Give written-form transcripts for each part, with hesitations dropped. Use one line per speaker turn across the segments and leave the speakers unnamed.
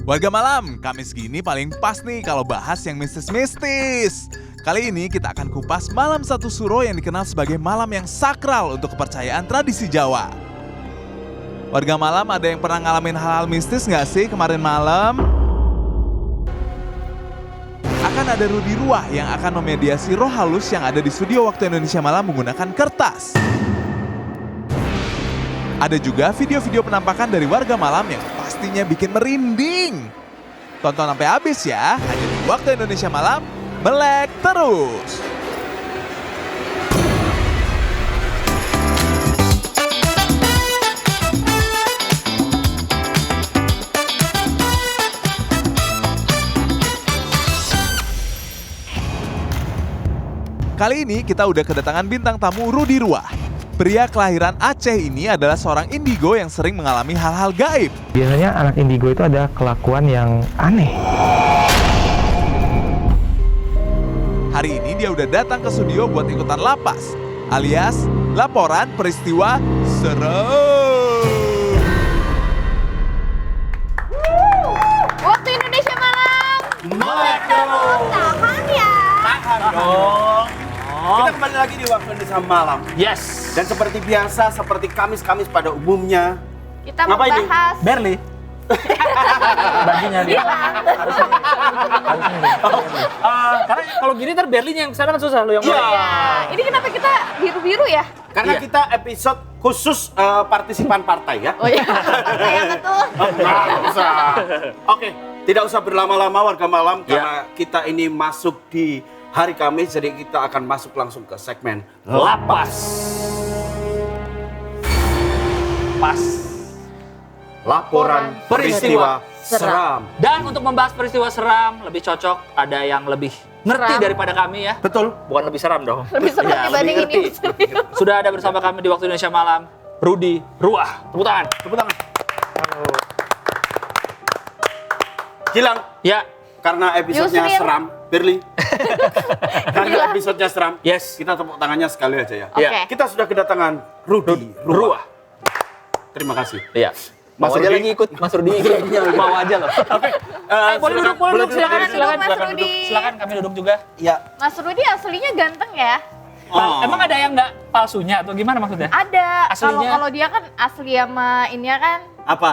Warga malam, Kamis gini paling pas nih kalau bahas yang mistis-mistis. Kali ini kita akan kupas malam satu suro yang dikenal sebagai malam yang sakral untuk kepercayaan tradisi Jawa. Warga malam, ada yang pernah ngalamin hal-hal mistis nggak sih kemarin malam? Akan ada Rudi Ruah yang akan memediasi roh halus yang ada di studio Waktu Indonesia Malam menggunakan kertas. Ada juga video-video penampakan dari warga malam yang pastinya bikin merinding. Tonton sampai habis ya, hanya di Waktu Indonesia Malam, melek terus. Kali ini kita udah kedatangan bintang tamu Rudi Ruah. Pria kelahiran Aceh ini adalah seorang indigo yang sering mengalami hal-hal gaib.
Biasanya anak indigo itu ada kelakuan yang aneh.
Hari ini dia udah datang ke studio buat ikutan lapas, alias laporan peristiwa serem.
Waktu Indonesia Malam.
Melek terus.
Tahan ya.
Tahan dong. Kita kembali lagi di Waktu Indonesia Malam.
Yes.
Dan seperti biasa, seperti Kamis-Kamis pada umumnya.
Kita
Apa ini?
membahas
Berli. Bajunya dia. Harusnya. Karena kalau gini ntar Berlinya yang kesana kan susah lo yang
Iya.
ya. Ini kenapa kita biru-biru ya?
Karena
Iya.
kita episode khusus partisipan partai ya.
Oh iya. Kayak betul.
Nggak usah. Oke, tidak usah berlama-lama warga malam karena kita ini masuk di hari Kamis, jadi kita akan masuk langsung ke segmen
Lapas. Pas.
Laporan peristiwa seram.
Dan untuk membahas peristiwa seram lebih cocok ada yang lebih ngerti
Seram.
daripada kami ya.
Betul.
Bukan lebih seram dong.
Lebih seram
Ya,
dibanding
lebih
ini.
ngerti. Sudah ada bersama kami di Waktu Indonesia Malam, Rudi Ruah. Tepuk tangan.
Tepuk tangan. Gilang,
Ya.
karena episodenya
Yusril.
seram, Berli. Karena
Gilang.
episodenya seram,
Yes.
kita tepuk tangannya sekali aja ya.
Oke.
Kita sudah kedatangan Rudi Ruah.
Ruah.
Terima kasih.
Iya.
Mas
Mau aja
Rudi.
lagi ikut, Mas Rudi ikut. Mau aja loh. Boleh duduk, boleh duduk. Silakan,
Duduk,
silakan.
Mas
Silakan
Rudi.
duduk. Silakan kami duduk juga.
Ya.
Mas Rudi aslinya ganteng ya?
Oh.
Emang ada yang nggak palsunya atau gimana maksudnya?
Ada. Kalau
Aslinya?
kalau dia kan asli sama ininya kan
Apa?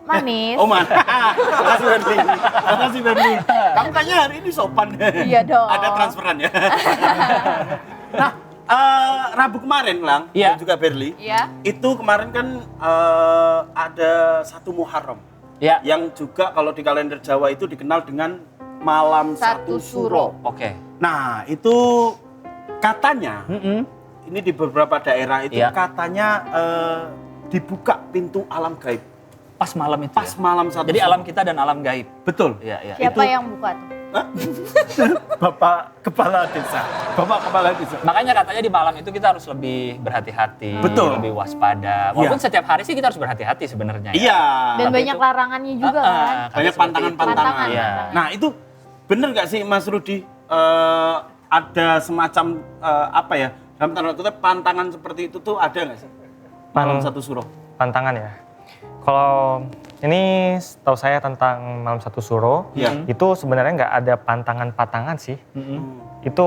manis.
Oh, man. Makasih, Berli. Makasih, Berli. Kamu kayaknya hari ini sopan.
Iya dong.
Ada transferan ya. Nah, Rabu kemarin, Lang,
Iya.
dan juga Berli,
Iya.
itu kemarin kan ada 1 Muharram.
Ya.
Yang juga kalau di kalender Jawa itu dikenal dengan Malam
Satu
Satu
Suro.
Suro.
Oke.
Nah, itu katanya, ini di beberapa daerah itu
Iya.
katanya dibuka pintu alam gaib.
Pas malam itu.
Pas
Ya?
malam Satu
Jadi
Suro.
alam kita dan alam gaib.
Betul.
Iya, iya.
Siapa
Itu-
yang buka tuh?
Bapak Kepala Desa. Bapak Kepala Desa.
Makanya katanya di malam itu kita harus lebih berhati-hati,
Betul.
lebih waspada. Walaupun
Iya.
setiap hari sih kita harus berhati-hati sebenarnya. Ya.
Iya.
Dan
Tapi
banyak
itu-
larangannya juga kan.
Banyak
Seperti itu.
pantangan-pantangan.
Iya.
Nah, itu bener nggak sih Mas Rudi? Ada semacam apa ya? Dalam tanda kutip pantangan seperti itu tuh ada nggak sih? Malam Satu Suro.
Pantangan ya. Kalau ini tahu saya tentang malam satu suro,
Iya.
itu sebenarnya nggak ada pantangan-pantangan sih. Itu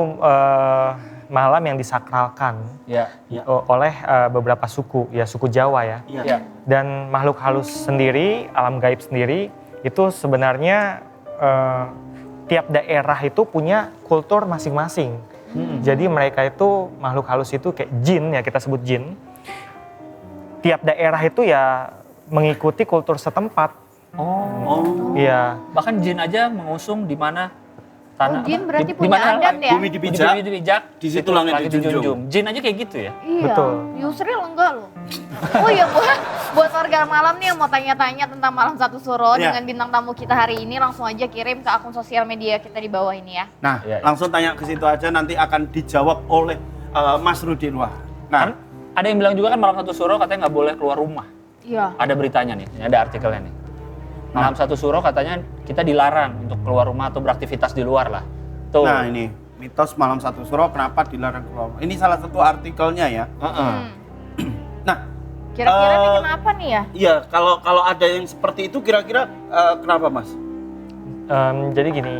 malam yang disakralkan
Iya.
oleh beberapa suku, ya suku Jawa ya.
Iya.
Iya.
Dan makhluk halus sendiri, alam gaib sendiri, itu sebenarnya tiap daerah itu punya kultur masing-masing. Jadi mereka itu makhluk halus itu kayak jin ya, kita sebut jin. Tiap daerah itu ya mengikuti kultur setempat.
Oh.
Iya.
Bahkan jin aja mengusung di mana tanah.
Oh, jin
apa?
berarti
Di
punya
mana
adat ya?
Bumi dipijak.
Bumi dipijak,
Di situ langit dijunjung.
Jin aja kayak gitu ya.
Iya.
Betul.
Yusril enggak loh. Oh iya, buat warga malam nih yang mau tanya-tanya tentang Malam Satu Suro
Iya.
dengan bintang tamu kita hari ini, langsung aja kirim ke akun sosial media kita di bawah ini ya.
Nah,
Iya, iya.
langsung tanya ke situ aja, nanti akan dijawab oleh Mas Rudi Ruah. Nah,
Ada yang bilang juga kan malam satu suro katanya nggak boleh keluar rumah.
Iya.
Ada beritanya nih, ini ada artikelnya nih. Malam satu suro katanya kita dilarang untuk keluar rumah atau beraktivitas di luar lah. Tuh.
nah ini mitos Malam Satu Suro kenapa dilarang keluar. Ini salah satu artikelnya ya.
Heeh.
Nah,
Kira-kira nih kenapa nih ya?
iya kalau ada yang seperti itu kira-kira kenapa Mas?
Jadi gini,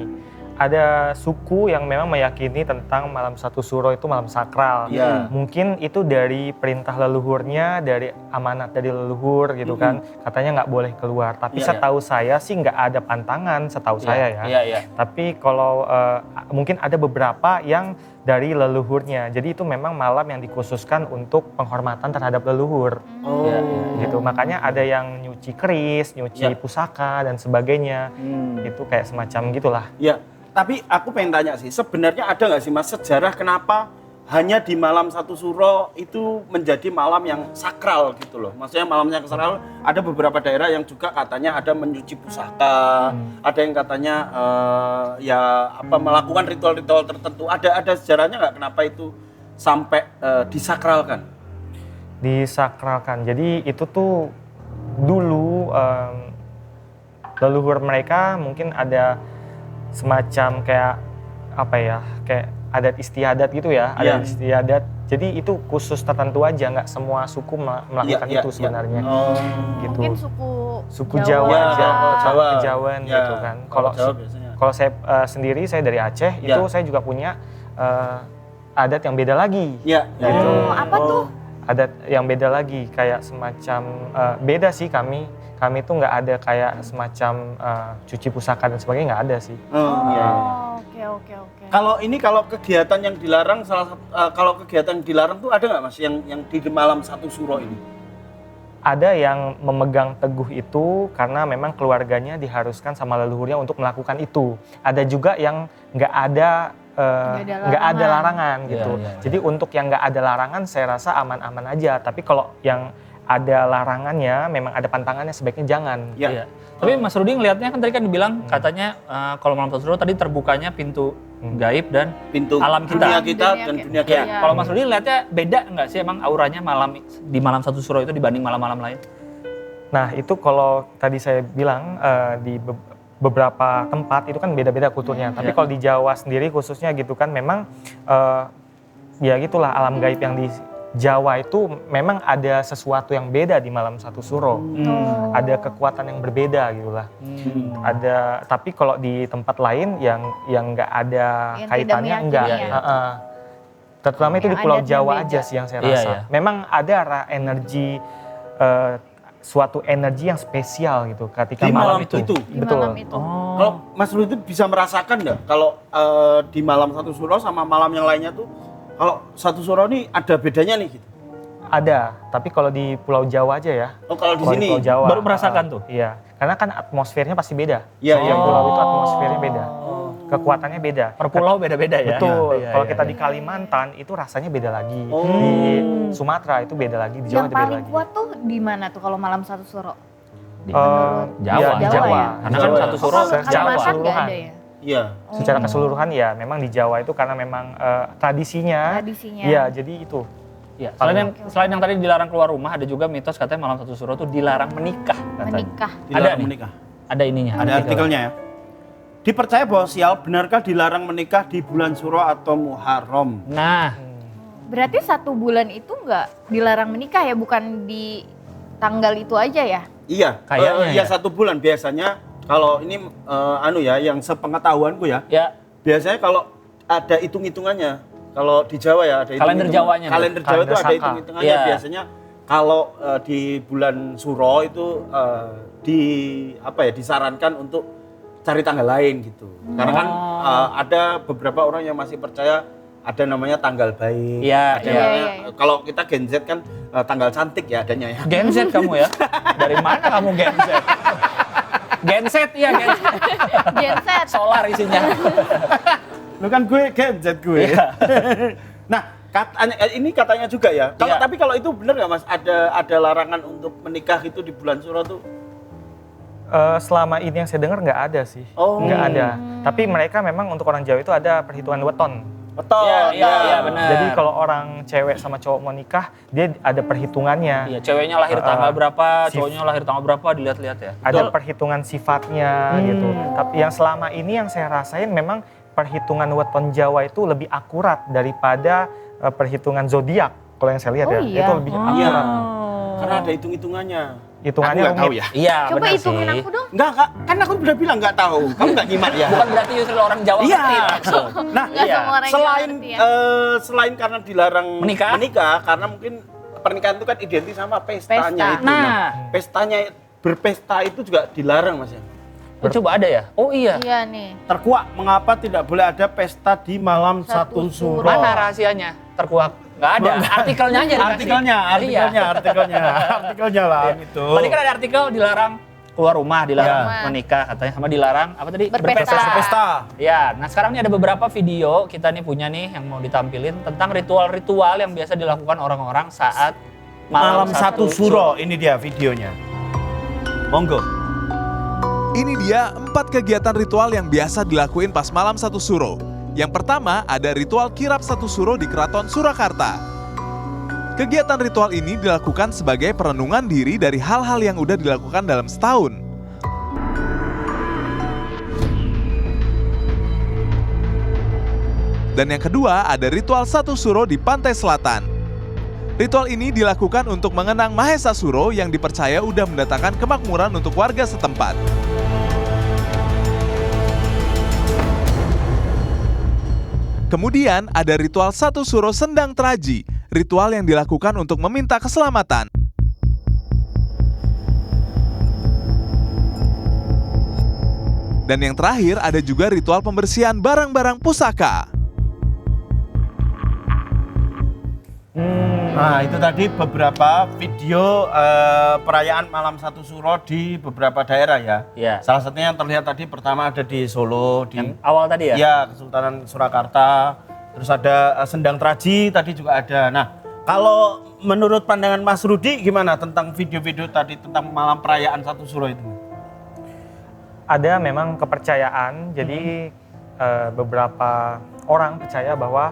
ada suku yang memang meyakini tentang malam satu suro itu malam sakral.
Iya.
Mungkin itu dari perintah leluhurnya, dari amanat dari leluhur gitu kan. Katanya nggak boleh keluar. Tapi
Iya,
setahu saya sih nggak ada pantangan, setahu saya ya.
Iya, iya.
Tapi kalau mungkin ada beberapa yang dari leluhurnya. Jadi itu memang malam yang dikhususkan untuk penghormatan terhadap leluhur.
Oh.
Iya,
Gitu. Makanya ada yang nyuci keris, nyuci
Ya.
pusaka dan sebagainya. Itu kayak semacam gitulah.
Ya, tapi aku pengen tanya sih, sebenarnya ada nggak sih Mas sejarah kenapa hanya di malam satu suro itu menjadi malam yang sakral gitu loh? Maksudnya malam yang sakral, ada beberapa daerah yang juga katanya ada menyuci pusaka, ada yang katanya melakukan ritual-ritual tertentu. Ada sejarahnya nggak kenapa itu sampai disakralkan?
Disakralkan. Jadi itu tuh dulu leluhur mereka mungkin ada semacam kayak apa ya, kayak adat istiadat gitu ya, adat istiadat. Jadi itu khusus tertentu aja, nggak semua suku melakukan itu sebenarnya.
Oh.
Gitu.
Mungkin
Suku Jawa aja,
Jawa.
Kejawen
Ya,
gitu kan. Kalau
Jawa biasanya.
kalau saya sendiri, saya dari Aceh,
Ya.
itu saya juga punya adat yang beda lagi.
Ya,
Gitu.
Oh, apa tuh?
Adat yang beda lagi, kayak semacam beda sih kami tuh nggak ada kayak semacam cuci pusaka dan sebagainya, nggak ada sih.
Oh, iya.
Oke.
Kalau kegiatan yang dilarang kalau kegiatan yang dilarang tuh ada nggak Mas yang di malam satu suro ini?
Ada yang memegang teguh itu karena memang keluarganya diharuskan sama leluhurnya untuk melakukan itu. Ada juga yang nggak ada larangan gitu.
Iya.
Jadi untuk yang nggak ada larangan saya rasa aman-aman aja. Tapi kalau yang ada larangannya, memang ada pantangannya, sebaiknya jangan.
Ya.
Iya. Tapi Mas Rudi ngelihatnya kan tadi kan dibilang katanya kalau malam satu suro tadi terbukanya pintu gaib dan
Pintu
alam kita.
dunia kita dan dunia
Ya,
kita.
kalau Mas Rudi lihatnya beda nggak sih emang auranya di malam satu suro itu dibanding malam-malam lain?
Nah itu kalau tadi saya bilang di beberapa tempat itu kan beda-beda kulturnya. Tapi kalau di Jawa sendiri khususnya gitu kan memang ya gitulah, alam gaib yang di Jawa itu memang ada sesuatu yang beda di malam satu suro. Ada kekuatan yang berbeda gitulah. Ada, tapi kalau di tempat lain yang nggak ada
Yang
kaitannya
tidak
enggak.
meyakini ya?
Terutama itu di
Yang
Pulau
adatnya
Jawa
beda.
aja sih yang saya
Iya,
rasa.
iya.
Memang ada energi suatu energi yang spesial gitu ketika
Di malam
itu.
itu?
Di
Betul.
malam itu.
Kalau Mas Rudi bisa merasakan nggak kalau di malam satu suro sama malam yang lainnya tuh, kalau satu suro ini ada bedanya nih gitu?
Ada, tapi kalau di Pulau Jawa aja ya.
Oh kalau di
Kalau
sini?
Pulau Jawa.
Baru merasakan tuh?
Iya, karena kan atmosfernya pasti beda.
Iya,
Setiap
iya.
pulau itu atmosfernya beda. Kekuatannya beda.
Per pulau beda-beda ya?
Betul.
Iya,
Kalau
iya,
kita
iya.
di Kalimantan itu rasanya beda lagi.
Oh.
Di Sumatera itu beda lagi, di Jawa
Yang
itu beda
paling
lagi.
kuat tuh di mana tuh kalau malam satu suro?
Di
Jawa.
Jawa.
Di
Jawa
Jawa.
ya?
Karena kan
Jawa ya?
satu
Oh,
suro
kalau
secara
Jawa.
Kalimantan nggak
keseluruhan.
ada ya?
Iya.
Secara keseluruhan ya memang di Jawa itu karena memang tradisinya.
Tradisinya.
Iya, jadi itu.
Iya. Selain yang tadi dilarang keluar rumah, ada juga mitos katanya malam satu suro tuh dilarang menikah. Katanya.
Menikah.
Dilarang
nih.
menikah.
Ada ininya.
Ada artikelnya ya. Dipercaya bahwa sial, benarkah dilarang menikah di bulan Suro atau Muharram?
Nah,
Berarti 1 bulan itu nggak dilarang menikah ya, bukan di tanggal itu aja ya?
Iya,
Kayaknya ya.
1 bulan biasanya. Kalau ini yang sepengetahuanku ya,
ya
biasanya kalau ada hitung-hitungannya. Kalau di Jawa ya ada
Kalender Jawanya nih.
Kalender Jawa itu
Kalender
ada
Saka.
hitung-hitungannya.
Iya.
Biasanya kalau di bulan Suro itu disarankan untuk cari tanggal lain gitu. Karena kan ada beberapa orang yang masih percaya ada namanya tanggal baik.
Iya,
ada
iya.
namanya,
Iya.
kalau kita Gen Z kan tanggal cantik ya adanya ya.
Gen Z kamu ya? Dari mana kamu Gen Z? Gen Z ya, Gen Z.
Genset.
Solar isinya.
Lu kan gue Gen Z gue. Nah, ini katanya juga ya.
Iya.
Tapi kalau itu benar nggak Mas? Ada larangan untuk menikah itu di bulan Suro tuh?
Selama ini yang saya dengar nggak ada sih,
Oh.
nggak ada. Tapi mereka memang untuk orang Jawa itu ada perhitungan weton.
Betul.
Iya, benar.
Jadi kalau orang cewek sama cowok mau nikah, dia ada perhitungannya.
Iya, ceweknya lahir tanggal berapa,
sif-
cowoknya lahir tanggal berapa, dilihat-lihat ya.
Ada perhitungan sifatnya gitu. Tapi yang selama ini yang saya rasain memang perhitungan weton Jawa itu lebih akurat daripada perhitungan zodiak. Kalau yang saya lihat
Oh
ya,
iya.
itu lebih
Iya.
akurat.
Karena ada hitung-hitungannya. Aku
hitungannya
nggak tahu
rumit.
ya.
Iya,
Coba
benar
hitungin
sih.
aku dong.
Enggak, kan aku udah bilang nggak tahu. Kamu nggak nyimak ya?
Bukan berarti justru orang Jawa
Iya.
ngerti langsung.
Nah,
Nggak
Iya.
semua orang
selain
ngerti ya.
selain karena dilarang
Menikah?
karena mungkin pernikahan itu kan identik sama pestanya
Pesta.
itu.
Nah.
Pestanya berpesta itu juga dilarang, Mas ya.
Oh, coba ada ya? Oh iya.
Iya nih.
Terkuak mengapa tidak boleh ada pesta di malam
Satu
satu suro?
Mana rahasianya? Terkuak. Nggak ada. Artikelnya aja dikasih.
Artikelnya lah itu.
Tadi kan ada artikel dilarang keluar rumah, dilarang
Iya.
menikah katanya, sama dilarang apa tadi?
Berpesta.
Pesta.
Ya, nah sekarang ini ada beberapa video kita nih punya nih yang mau ditampilin tentang ritual-ritual yang biasa dilakukan orang-orang saat
Malam satu suro, ini dia videonya. Monggo.
Ini dia 4 kegiatan ritual yang biasa dilakuin pas malam satu suro. Yang pertama ada ritual kirap satu suro di Keraton Surakarta. Kegiatan ritual ini dilakukan sebagai perenungan diri dari hal-hal yang udah dilakukan dalam setahun. Dan yang kedua ada ritual satu suro di Pantai Selatan. Ritual ini dilakukan untuk mengenang Mahesa Suro yang dipercaya udah mendatangkan kemakmuran untuk warga setempat. Kemudian ada ritual satu suro sendang teraji, ritual yang dilakukan untuk meminta keselamatan. Dan yang terakhir ada juga ritual pembersihan barang-barang pusaka.
Nah, itu tadi beberapa video perayaan malam satu suro di beberapa daerah ya.
Iya.
Salah satunya yang terlihat tadi pertama ada di Solo, di
Yang awal tadi ya?
ya Kesultanan Surakarta. Terus ada Sendang Teraji tadi juga ada. Nah, kalau menurut pandangan Mas Rudi gimana tentang video-video tadi tentang malam perayaan satu suro itu?
Ada memang kepercayaan, jadi beberapa orang percaya bahwa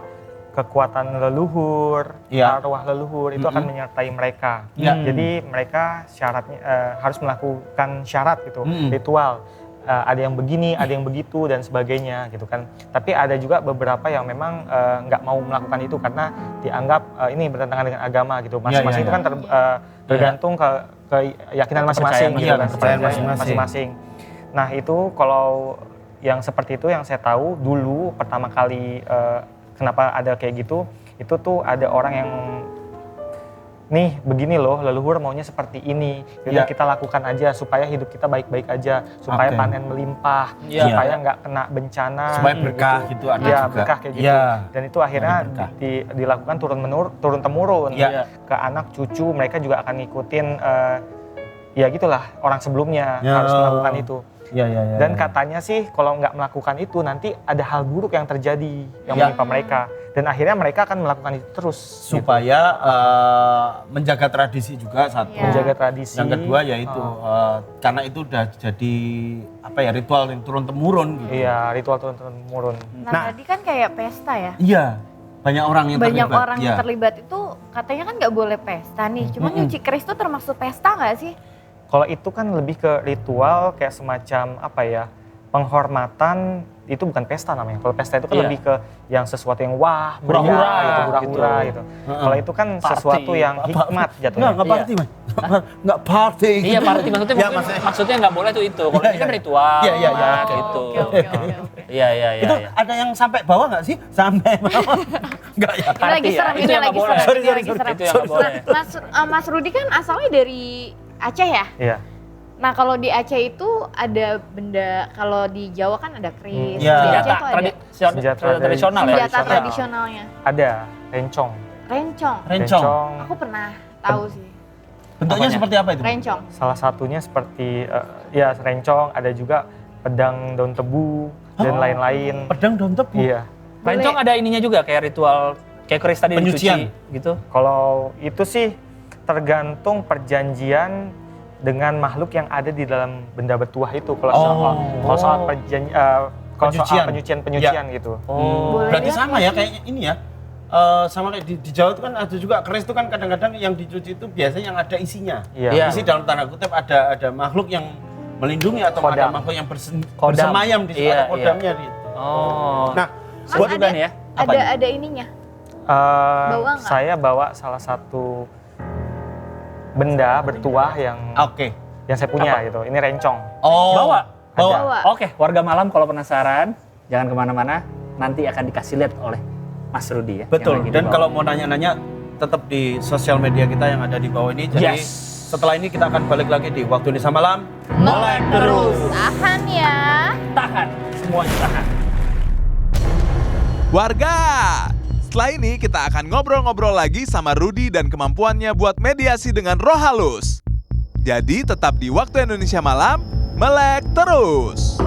kekuatan leluhur,
Iya.
arwah leluhur itu akan menyertai mereka.
Iya.
Jadi mereka syaratnya harus melakukan syarat gitu,
Mm-mm.
ritual. Ada yang begini, ada yang begitu dan sebagainya gitu kan. Tapi ada juga beberapa yang memang nggak mau melakukan itu karena dianggap ini bertentangan dengan agama gitu. Masing-masing itu kan tergantung ke keyakinan masing-masing gitu kan,
kepercayaan
kepercayaan
masing-masing.
masing-masing. Nah itu kalau yang seperti itu yang saya tahu dulu pertama kali kenapa ada kayak gitu, itu tuh ada orang yang nih begini loh leluhur maunya seperti ini, jadi
Ya.
kita lakukan aja supaya hidup kita baik-baik aja, supaya
Oke.
panen melimpah,
Ya.
supaya nggak kena bencana,
Supaya berkah gitu ada
ya,
juga.
berkah kayak gitu.
Ya.
Dan itu akhirnya
berkah.
dilakukan turun temurun
Ya.
ke anak cucu, mereka juga akan ngikutin ya gitulah orang sebelumnya
Ya.
harus melakukan itu.
Ya, ya, ya.
Dan katanya sih kalau nggak melakukan itu nanti ada hal buruk yang terjadi yang
Ya.
menimpa mereka, dan akhirnya mereka akan melakukan itu terus
supaya menjaga tradisi juga satu.
Iya.
menjaga tradisi.
Yang kedua yaitu karena itu udah jadi apa ya ritual yang turun temurun gitu.
Iya, ritual turun-temurun.
Nah,
Nah.
tadi kan kayak pesta ya.
Iya, banyak orang yang
Banyak
terlibat.
orang
Iya.
yang terlibat itu katanya kan nggak boleh pesta nih. Cuma nyuci keris itu termasuk pesta nggak sih?
Kalau itu kan lebih ke ritual kayak semacam apa ya, penghormatan, itu bukan pesta namanya. Kalau pesta itu kan
Iya.
lebih ke yang sesuatu yang wah,
Hura-hura
meriah gitu,
gitu.
hura-hura gitu. Kalau itu kan
Party.
sesuatu yang hikmat jatuhnya.
Nggak party, Mas. Nggak party.
Iya, party maksudnya
Ya,
mungkin maksudnya nggak boleh tuh itu. Kalau
Iya,
ini kan
iya.
ritual.
Iya, iya, iya.
nah,
Oke,
gitu.
Oke.
Iya, iya, iya.
Itu
iya.
ada yang sampai bawah nggak sih? Sampai bawah? Nggak ya?
Ini lagi
ya,
serem,
itu
ini
yang
lagi
nggak boleh.
serem.
Sorry,
ini
sorry,
lagi
sorry.
serem.
Itu yang nggak boleh.
Mas Rudi kan asalnya dari Aceh ya?
Iya.
Nah kalau di Aceh itu ada benda, kalau di Jawa kan ada keris.
Iya.
Di Aceh
Senjata
itu ada
Senjata
tradisional ya.
senjata
tradisional.
tradisionalnya.
Ada rencong.
Rencong.
Rencong.
Aku pernah tahu sih.
Bentuknya
Apanya?
seperti apa itu?
Rencong.
Salah satunya seperti ya rencong, ada juga pedang daun tebu dan lain-lain.
Pedang daun tebu.
Iya.
Rencong ada ininya juga kayak ritual kayak keris tadi
Penyucian.
dicuci gitu.
Kalau itu sih tergantung perjanjian dengan makhluk yang ada di dalam benda bertuah itu. Kalau soal penyucian gitu.
Oh.
Boleh
Berarti
lihat
sama
nggak
ya
sih?
kayak ini ya. Sama kayak di Jawa itu kan ada juga keris itu kan kadang-kadang yang dicuci itu biasanya yang ada isinya.
Iya.
Iya.
Isi dalam tanda kutip ada makhluk yang melindungi atau ada
Kodam.
makhluk yang
Kodam.
bersemayam di situ
Iya,
ada kodamnya di itu.
Oh.
Nah,
Mas,
buat
ada,
juga nih ya.
Apanya?
ada ininya.
Eh,
Bawa nggak?
saya bawa salah satu benda bertuah yang
Oke.
saya punya gitu. Ini rencong.
Oh.
Bawa.
Bawa.
Oke, warga malam kalau penasaran, jangan kemana-mana. Nanti akan dikasih lihat oleh Mas Rudi ya.
Betul.
yang lagi
Dan
dibawa.
kalau mau nanya-nanya, tetap di sosial media kita yang ada di bawah ini. Jadi setelah ini kita akan balik lagi di Waktu Indonesia Malam.
Melek terus. Tahan ya.
tahan, semuanya tahan.
Warga, setelah ini kita akan ngobrol-ngobrol lagi sama Rudi dan kemampuannya buat mediasi dengan roh halus. Jadi tetap di Waktu Indonesia Malam, melek terus.